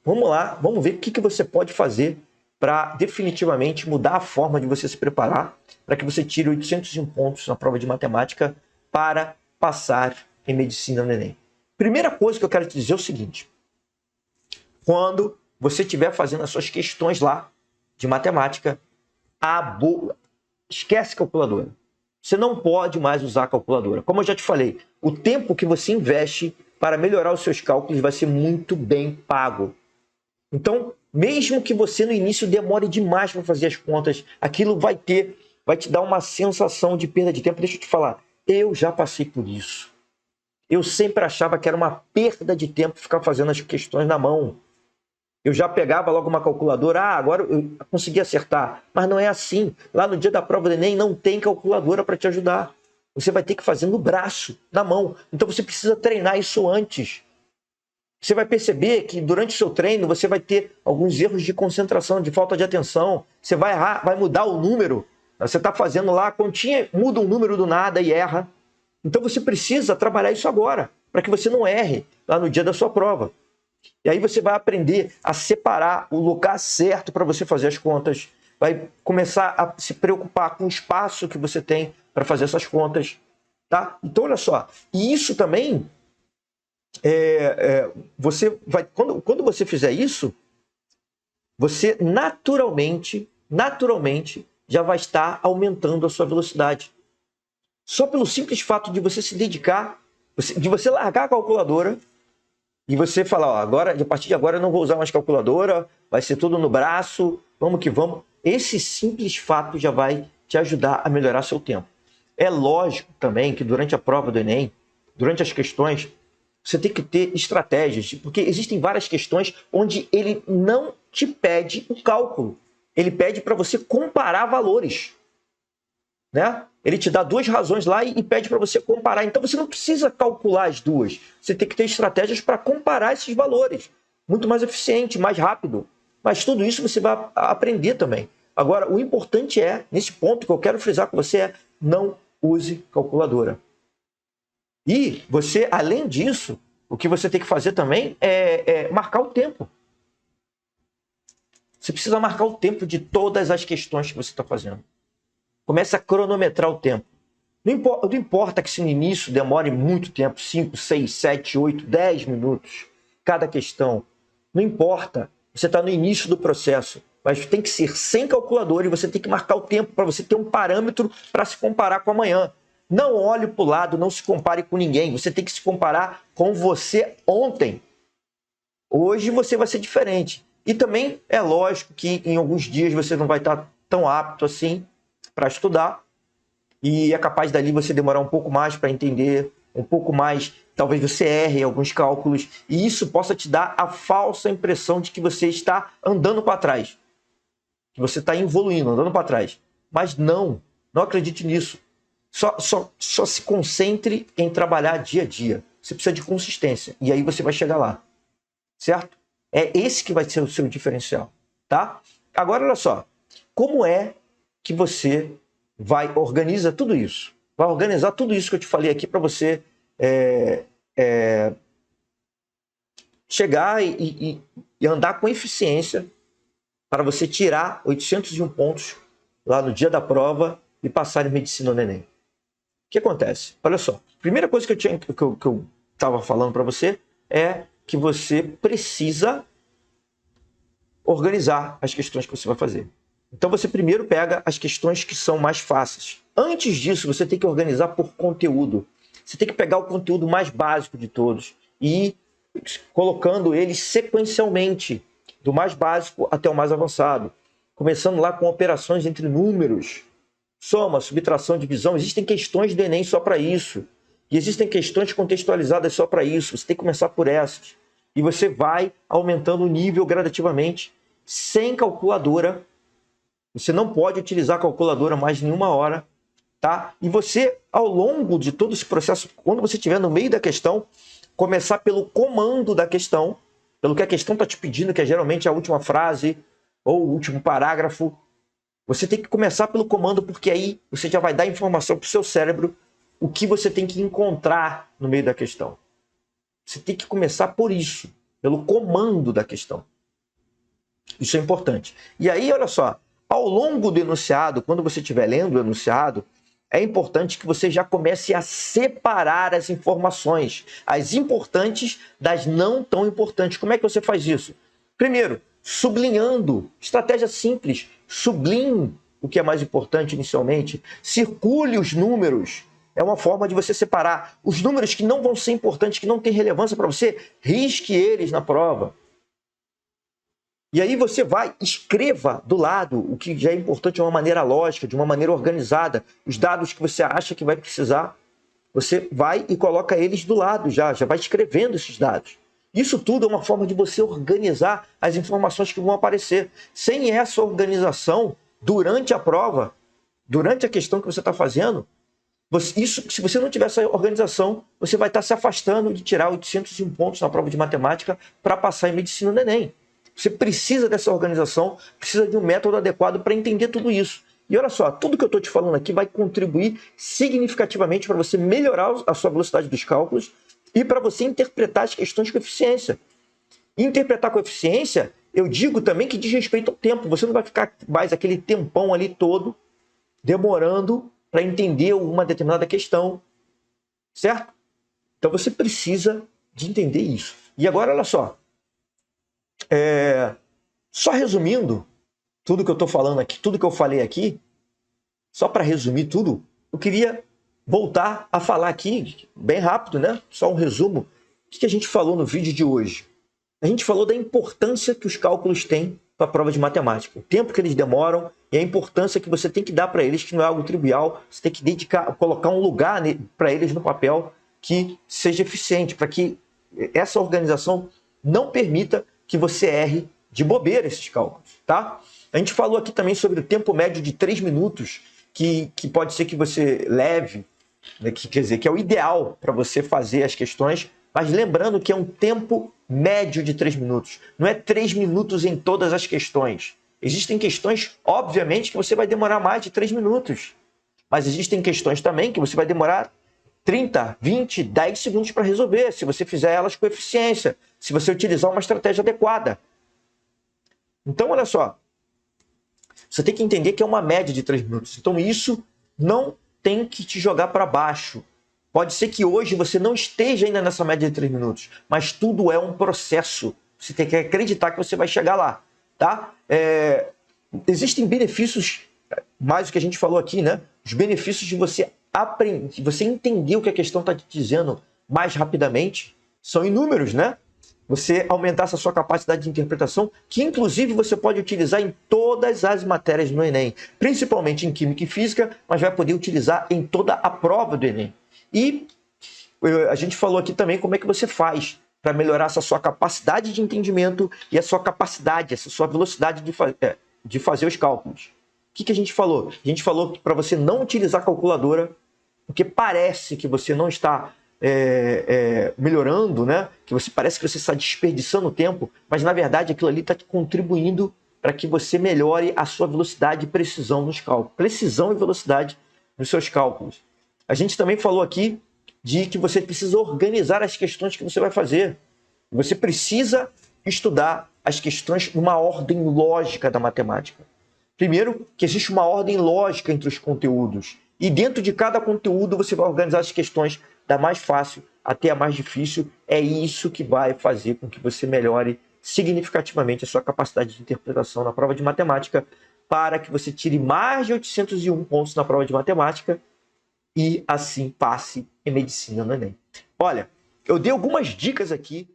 vamos lá, vamos ver o que você pode fazer para definitivamente mudar a forma de você se preparar para que você tire 801 pontos na prova de matemática para passar em medicina no Enem. Primeira coisa que eu quero te dizer é o seguinte: quando você estiver fazendo as suas questões lá de matemática, esquece calculadora. Você não pode mais usar a calculadora. Como eu já te falei, o tempo que você investe para melhorar os seus cálculos vai ser muito bem pago. Então, mesmo que você no início demore demais para fazer as contas, aquilo vai te dar uma sensação de perda de tempo. Deixa eu te falar, eu já passei por isso. Eu sempre achava que era uma perda de tempo ficar fazendo as questões na mão. Eu já pegava logo uma calculadora, agora eu consegui acertar. Mas não é assim. Lá no dia da prova do Enem não tem calculadora para te ajudar. Você vai ter que fazer no braço, na mão. Então você precisa treinar isso antes. Você vai perceber que durante o seu treino você vai ter alguns erros de concentração, de falta de atenção. Você vai errar, vai mudar o número. Você está fazendo lá a continha, muda um número do nada e erra. Então você precisa trabalhar isso agora, para que você não erre lá no dia da sua prova. E aí você vai aprender a separar o lugar certo para você fazer as contas. Vai começar a se preocupar com o espaço que você tem para fazer essas contas. Tá? Então, olha só. E isso também, você vai, quando você fizer isso, você naturalmente já vai estar aumentando a sua velocidade. Só pelo simples fato de você se dedicar, de você largar a calculadora e você falar, ó, agora, a partir de agora eu não vou usar mais calculadora, vai ser tudo no braço, vamos que vamos. Esse simples fato já vai te ajudar a melhorar seu tempo. É lógico também que durante a prova do Enem, durante as questões, você tem que ter estratégias, porque existem várias questões onde ele não te pede o cálculo. Ele pede para você comparar valores, né? Ele te dá duas razões lá e pede para você comparar. Então você não precisa calcular as duas. Você tem que ter estratégias para comparar esses valores. Muito mais eficiente, mais rápido. Mas tudo isso você vai aprender também. Agora, o importante é, nesse ponto que eu quero frisar com você, é não use calculadora. E você, além disso, o que você tem que fazer também é marcar o tempo. Você precisa marcar o tempo de todas as questões que você está fazendo. Comece a cronometrar o tempo. Não importa que se no início demore muito tempo, 5, 6, 7, 8, 10 minutos, cada questão. Não importa. Você está no início do processo. Mas tem que ser sem calculadora e você tem que marcar o tempo para você ter um parâmetro para se comparar com amanhã. Não olhe para o lado, não se compare com ninguém. Você tem que se comparar com você ontem. Hoje você vai ser diferente. E também é lógico que em alguns dias você não vai estar tão apto assim para estudar, e é capaz dali você demorar um pouco mais para entender, um pouco mais, talvez você erre alguns cálculos, e isso possa te dar a falsa impressão de que você está andando para trás, que você está evoluindo, andando para trás. Mas não acredite nisso. Só se concentre em trabalhar dia a dia. Você precisa de consistência, e aí você vai chegar lá, certo? É esse que vai ser o seu diferencial, tá? Agora, olha só, como é que você vai organizar tudo isso? Vai organizar tudo isso que eu te falei aqui para você chegar e andar com eficiência para você tirar 801 pontos lá no dia da prova e passar em medicina no Enem. O que acontece? Olha só, a primeira coisa que eu estava falando para você é que você precisa organizar as questões que você vai fazer. Então você primeiro pega as questões que são mais fáceis. Antes disso, você tem que organizar por conteúdo. Você tem que pegar o conteúdo mais básico de todos e ir colocando eles sequencialmente, do mais básico até o mais avançado. Começando lá com operações entre números, soma, subtração, divisão. Existem questões do Enem só para isso. E existem questões contextualizadas só para isso. Você tem que começar por essas. E você vai aumentando o nível gradativamente, sem calculadora. Você não pode utilizar a calculadora mais nenhuma hora, tá? E você, ao longo de todo esse processo, quando você estiver no meio da questão, começar pelo comando da questão, pelo que a questão está te pedindo, que é geralmente a última frase ou o último parágrafo. Você tem que começar pelo comando, porque aí você já vai dar informação para o seu cérebro o que você tem que encontrar no meio da questão. Você tem que começar por isso, pelo comando da questão. Isso é importante. E aí, olha só, ao longo do enunciado, quando você estiver lendo o enunciado, é importante que você já comece a separar as informações, as importantes das não tão importantes. Como é que você faz isso? Primeiro, sublinhando. Estratégia simples. Sublinhe o que é mais importante inicialmente. Circule os números. É uma forma de você separar os números que não vão ser importantes, que não têm relevância para você. Risque eles na prova. E aí você vai, escreva do lado o que já é importante de uma maneira lógica, de uma maneira organizada. Os dados que você acha que vai precisar, você vai e coloca eles do lado já vai escrevendo esses dados. Isso tudo é uma forma de você organizar as informações que vão aparecer. Sem essa organização, durante a prova, durante a questão que você está fazendo, se você não tiver essa organização, você vai estar se afastando de tirar 801 pontos na prova de matemática para passar em medicina no Enem. Você precisa dessa organização, precisa de um método adequado para entender tudo isso. E olha só, tudo que eu estou te falando aqui vai contribuir significativamente para você melhorar a sua velocidade dos cálculos e para você interpretar as questões com eficiência. Interpretar com eficiência, eu digo também que diz respeito ao tempo. Você não vai ficar mais aquele tempão ali todo demorando para entender uma determinada questão, certo? Então você precisa de entender isso. E agora, olha só. Só resumindo tudo que eu estou falando aqui, tudo que eu falei aqui, só para resumir tudo, eu queria voltar a falar aqui, bem rápido, né? Só um resumo. O que a gente falou no vídeo de hoje? A gente falou da importância que os cálculos têm para a prova de matemática, o tempo que eles demoram e a importância que você tem que dar para eles, que não é algo trivial, você tem que dedicar, colocar um lugar para eles no papel que seja eficiente, para que essa organização não permita que você erre de bobeira esses cálculos, tá? A gente falou aqui também sobre o tempo médio de 3 minutos, que pode ser que você leve, né, quer dizer, que é o ideal para você fazer as questões, mas lembrando que é um tempo médio de 3 minutos. Não é 3 minutos em todas as questões. Existem questões, obviamente, que você vai demorar mais de 3 minutos. Mas existem questões também que você vai demorar 30, 20, 10 segundos para resolver, se você fizer elas com eficiência, se você utilizar uma estratégia adequada. Então, olha só, você tem que entender que é uma média de 3 minutos. Então, isso não tem que te jogar para baixo. Pode ser que hoje você não esteja ainda nessa média de 3 minutos, mas tudo é um processo. Você tem que acreditar que você vai chegar lá, tá? Existem benefícios, mais o que a gente falou aqui, né? Os benefícios de você aprender, você entender o que a questão está te dizendo mais rapidamente, são inúmeros, né? Você aumentar essa sua capacidade de interpretação, que inclusive você pode utilizar em todas as matérias no Enem, principalmente em Química e Física, mas vai poder utilizar em toda a prova do Enem. E a gente falou aqui também como é que você faz para melhorar essa sua capacidade de entendimento e a sua capacidade, essa sua velocidade de fazer os cálculos. O que a gente falou? A gente falou para você não utilizar a calculadora, porque parece que você não está melhorando, né? Parece que você está desperdiçando tempo, mas na verdade aquilo ali está contribuindo para que você melhore a sua velocidade e precisão nos cálculos. Precisão e velocidade nos seus cálculos. A gente também falou aqui de que você precisa organizar as questões que você vai fazer. Você precisa estudar as questões numa ordem lógica da matemática. Primeiro, que existe uma ordem lógica entre os conteúdos. E dentro de cada conteúdo você vai organizar as questões da mais fácil até a mais difícil. É isso que vai fazer com que você melhore significativamente a sua capacidade de interpretação na prova de matemática, para que você tire mais de 801 pontos na prova de matemática e assim passe em medicina no Enem. Olha, eu dei algumas dicas aqui